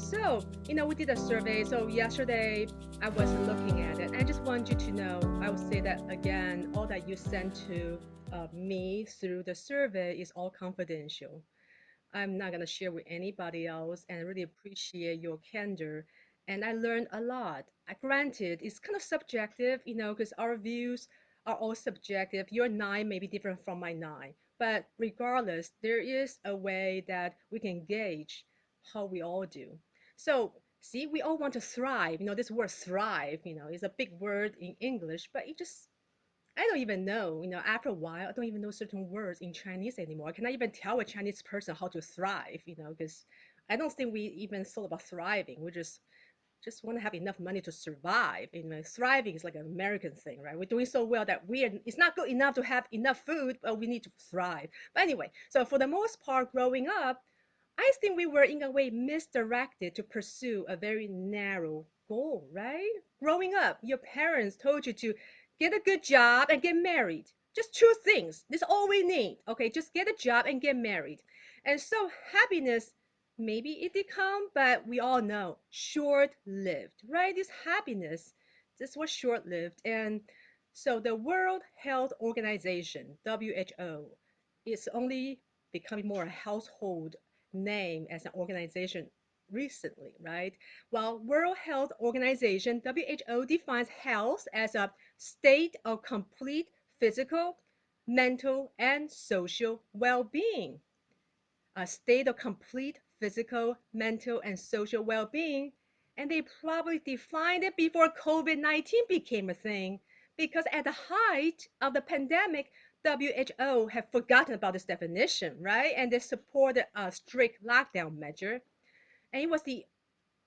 So, we did a survey. So yesterday I was looking at it. I just want you to know, I will say that again, all that you sent to me through the survey is all confidential. I'm not going to share with anybody else, and I really appreciate your candor. And I learned a lot. Granted, it's kind of subjective, because our views are all subjective. Your nine may be different from my nine, but regardless, there is a way that we can gauge how we all do. So, see, we all want to thrive. This word thrive, is a big word in English, but I don't even know, after a while, I don't even know certain words in Chinese anymore. I cannot even tell a Chinese person how to thrive, because I don't think we even thought about thriving. We just want to have enough money to survive. Thriving is like an American thing, right? We're doing so well that it's not good enough to have enough food, but we need to thrive. But anyway, so for the most part, growing up, I think we were in a way misdirected to pursue a very narrow goal, right? Growing up, your parents told you to get a good job and get married. Just two things. This is all we need. Okay, just get a job and get married. And so happiness, maybe it did come, but we all know short lived, right? This was short lived. And so the World Health Organization, WHO, is only becoming more a household name as an organization recently, right? Well, World Health Organization, WHO, defines health as a state of complete physical, mental, and social well-being. A state of complete physical, mental, and social well-being. And they probably defined it before COVID-19 became a thing, because at the height of the pandemic, WHO had forgotten about this definition, right? And they supported a strict lockdown measure. And it was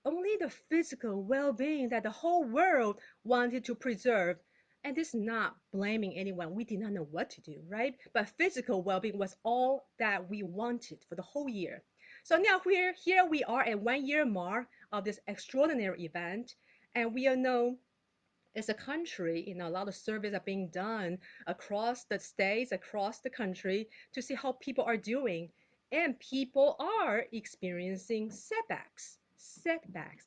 only the physical well-being that the whole world wanted to preserve. And this is not blaming anyone. We did not know what to do, right? But physical well-being was all that we wanted for the whole year. So now here we are at 1 year mark of this extraordinary event, and we all know as a country, a lot of surveys are being done across the states, across the country to see how people are doing. And people are experiencing setbacks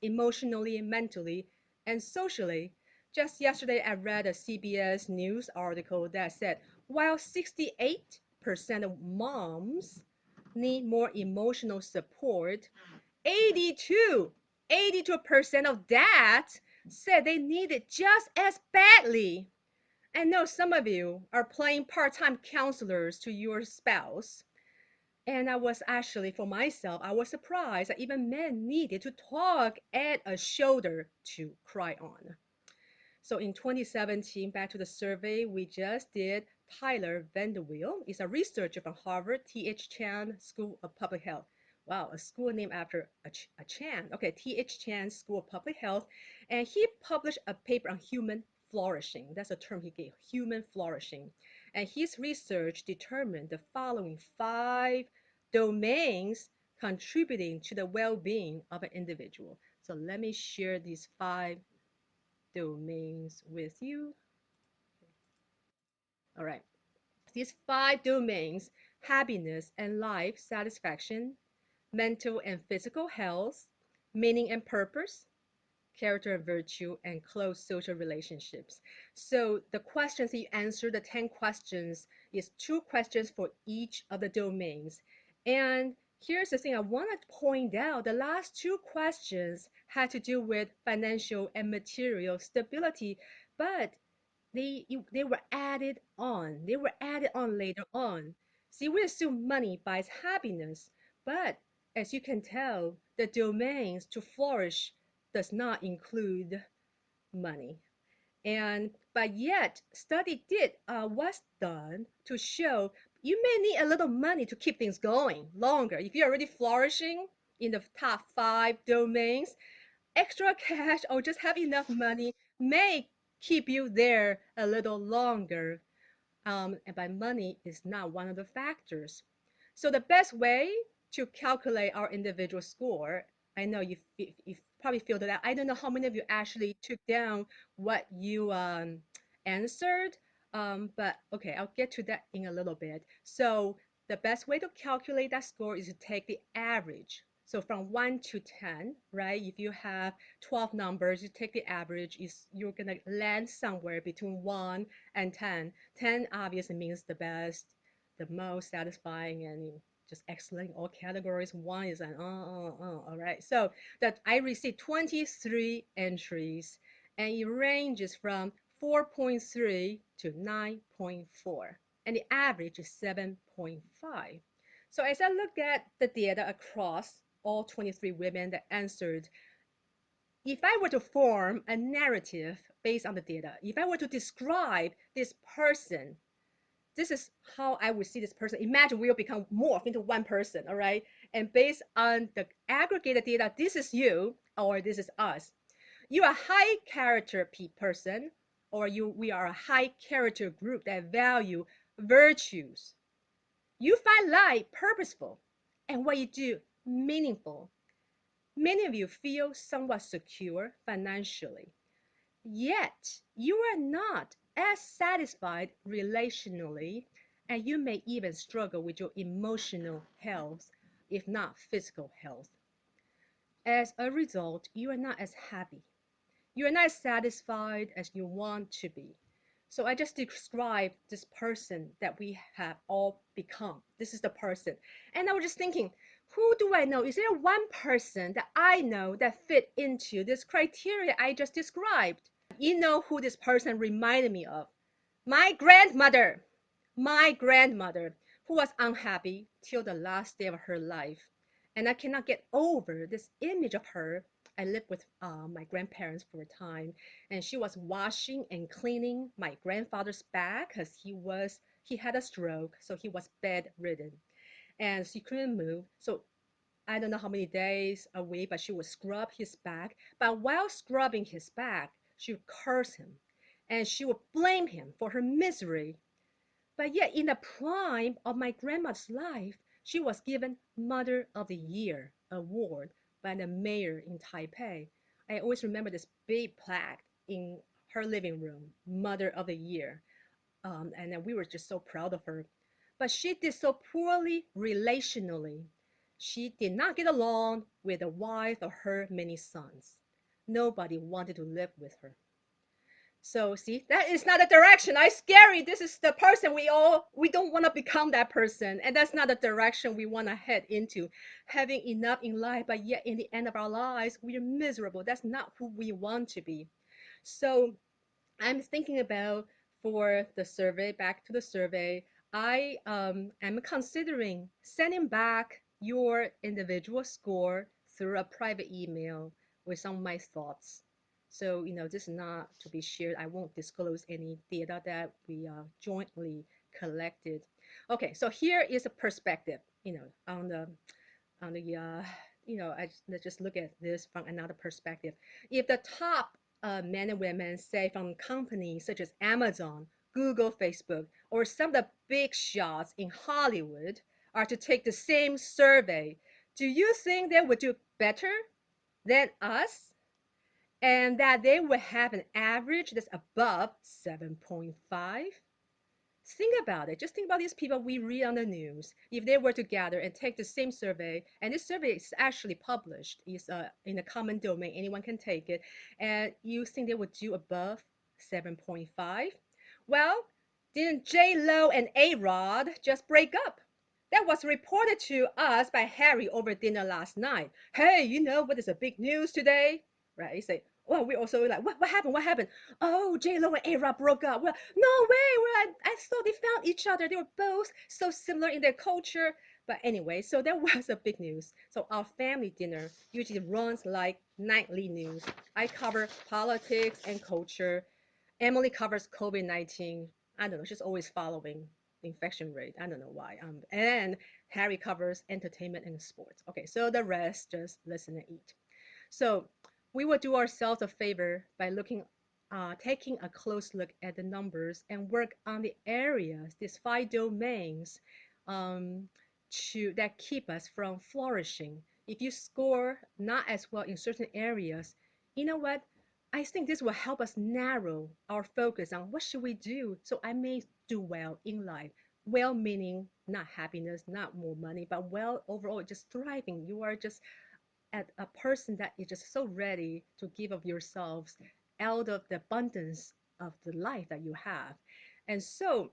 emotionally, mentally, and socially. Just yesterday, I read a CBS News article that said while 68% of moms need more emotional support, 82, 82% of dads said they need it just as badly. I know some of you are playing part-time counselors to your spouse. And I was actually, for myself, I was surprised that even men needed to talk at a shoulder to cry on. So in 2017, back to the survey we just did, Tyler Vanderweel is a researcher from Harvard T.H. Chan School of Public Health. Wow, a school named after a Chan. Okay, T.H. Chan School of Public Health. And he published a paper on human flourishing. That's a term he gave, human flourishing. And his research determined the following 5 domains contributing to the well-being of an individual. So let me share these 5 domains with you. All right. These 5 domains: happiness and life satisfaction, mental and physical health, meaning and purpose, character and virtue, and close social relationships. So the questions that you answer, the 10 questions, is 2 questions for each of the domains. And here's the thing I want to point out: the last 2 questions had to do with financial and material stability, but they were added on. They were added on later on. See, we assume money buys happiness, but as you can tell, the domains to flourish does not include money. And but yet, study was done to show you may need a little money to keep things going longer. If you're already flourishing in the top 5 domains, extra cash or just have enough money may keep you there a little longer. And by money is not one of the factors. So the best way to calculate our individual score, I know you probably filled it out. I don't know how many of you actually took down what you answered, but okay, I'll get to that in a little bit. So the best way to calculate that score is to take the average. So from 1 to 10, right? If you have 12 numbers, you take the average, is you're going to land somewhere between 1 and 10. 10 obviously means the best, the most satisfying, and just excellent in all categories. 1 is an all right. So that I received 23 entries, and it ranges from 4.3 to 9.4, and the average is 7.5. So as I look at the data across all 23 women that answered, if I were to form a narrative based on the data, if I were to describe this person, this is how I would see this person. Imagine we'll become morphed into one person, all right? And based on the aggregated data, this is you or this is us. You're a high character person, or we are a high character group that value virtues. You find life purposeful and what you do meaningful. Many of you feel somewhat secure financially, yet you are not as satisfied relationally, and you may even struggle with your emotional health, if not physical health. As a result, you are not as happy. You are not as satisfied as you want to be. So I just described this person that we have all become. This is the person. And I was just thinking, who do I know? Is there one person that I know that fit into this criteria I just described? You know who this person reminded me of? My grandmother. My grandmother, who was unhappy till the last day of her life. And I cannot get over this image of her. I lived with my grandparents for a time, and she was washing and cleaning my grandfather's back because he had a stroke, so he was bedridden, and she couldn't move. So I don't know how many days a week, but she would scrub his back. But while scrubbing his back, she would curse him, and she would blame him for her misery. But yet, in the prime of my grandma's life, she was given Mother of the Year award by the mayor in Taipei. I always remember this big plaque in her living room, Mother of the Year. And then we were just so proud of her. But she did so poorly relationally. She did not get along with the wife of her many sons. Nobody wanted to live with her. So see, that is not the direction. I scary. This is the person we don't want to become that person. And that's not the direction we want to head into. Having enough in life, but yet in the end of our lives, we are miserable. That's not who we want to be. So I'm thinking about for the survey, back to the survey, I am considering sending back your individual score through a private email with some of my thoughts. So, this is not to be shared. I won't disclose any data that we jointly collected. Okay, so here is a perspective, on the let's just look at this from another perspective. If the top men and women, say from companies such as Amazon, Google, Facebook, or some of the big shots in Hollywood are to take the same survey, do you think they would do better than us? And that they would have an average that's above 7.5? Think about it. Just think about these people we read on the news. If they were to gather and take the same survey, and this survey is actually published, is in a common domain, anyone can take it, and you think they would do above 7.5? Well, didn't J Lo and A Rod just break up? That was reported to us by Harry over dinner last night. Hey, you know what is the big news today? Right? You say, well, we also like, what happened? What happened? Oh, J Lo and A-Rod broke up. Well, no way. I thought they found each other. They were both so similar in their culture. But anyway, so that was a big news. So our family dinner usually runs like nightly news. I cover politics and culture. Emily covers COVID-19. I don't know. She's always following the infection rate. I don't know why. And Harry covers entertainment and sports. Okay, so the rest just listen and eat. So we will do ourselves a favor by taking a close look at the numbers and work on the areas, these 5 domains, um, that keep us from flourishing. If you score not as well in certain areas, you know what? I think this will help us narrow our focus on what should we do so I may do well in life. Well-meaning not happiness, not more money, but well, overall, just thriving. You are just at a person that is just so ready to give of yourselves out of the abundance of the life that you have. And so,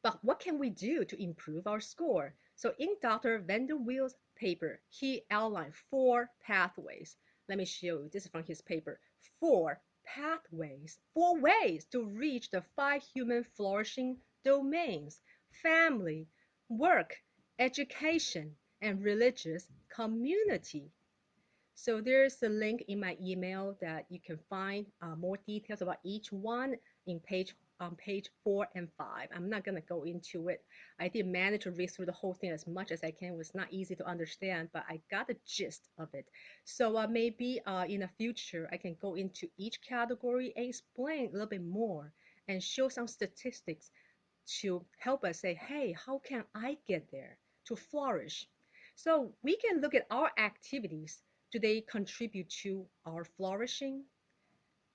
but what can we do to improve our score? So in Dr. Vanderweel's paper, he outlined four pathways. Let me show you. This is from his paper. Four pathways, four ways to reach the five human flourishing domains: family, work, education, and religious community. So there's a link in my email that you can find more details about each one in page on page 4 and 5. I'm not gonna go into it. I did manage to read through the whole thing as much as I can. It was not easy to understand, but I got the gist of it. So maybe in the future I can go into each category and explain a little bit more and show some statistics to help us say, hey, how can I get there to flourish? So we can look at our activities. Do they contribute to our flourishing?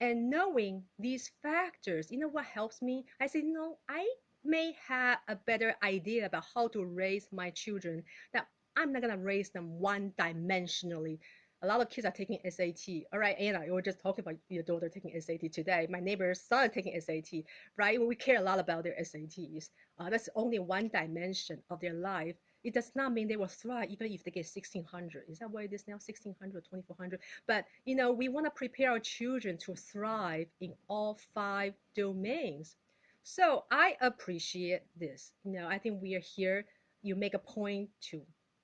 And knowing these factors, you know what helps me? I say, no, I may have a better idea about how to raise my children, that I'm not going to raise them one dimensionally. A lot of kids are taking SAT. All right, Anna, you were just talking about your daughter taking SAT today. My neighbor's son is taking SAT, right? We care a lot about their SATs. That's only one dimension of their life. It does not mean they will thrive even if they get 1600. Is that what it is now? 1600, 2400? But we want to prepare our children to thrive in all five domains. So I appreciate this. I think we are here. You make a point to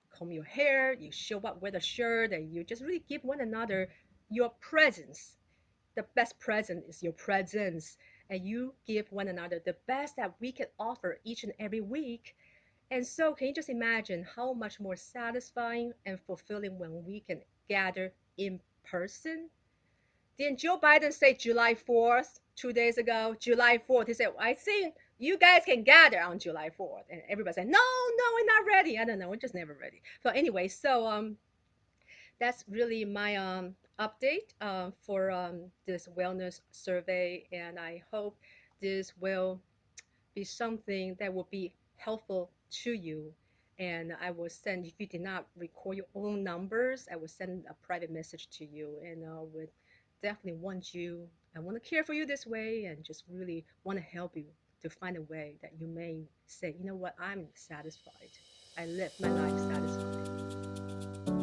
comb your hair, you show up with a shirt, and you just really give one another your presence. The best present is your presence. And you give one another the best that we can offer each and every week. And so, can you just imagine how much more satisfying and fulfilling when we can gather in person? Didn't Joe Biden say July 4th 2 days ago? July 4th. He said, I think you guys can gather on July 4th. And everybody said, no, no, we're not ready. I don't know. We're just never ready. So, anyway, that's really my update for this wellness survey. And I hope this will be something that will be helpful to you. And I will send, if you did not record your own numbers, I will send a private message to you. And would definitely I want to care for you this way and just really want to help you to find a way that you may say, you know what, I'm satisfied. I live my life satisfied.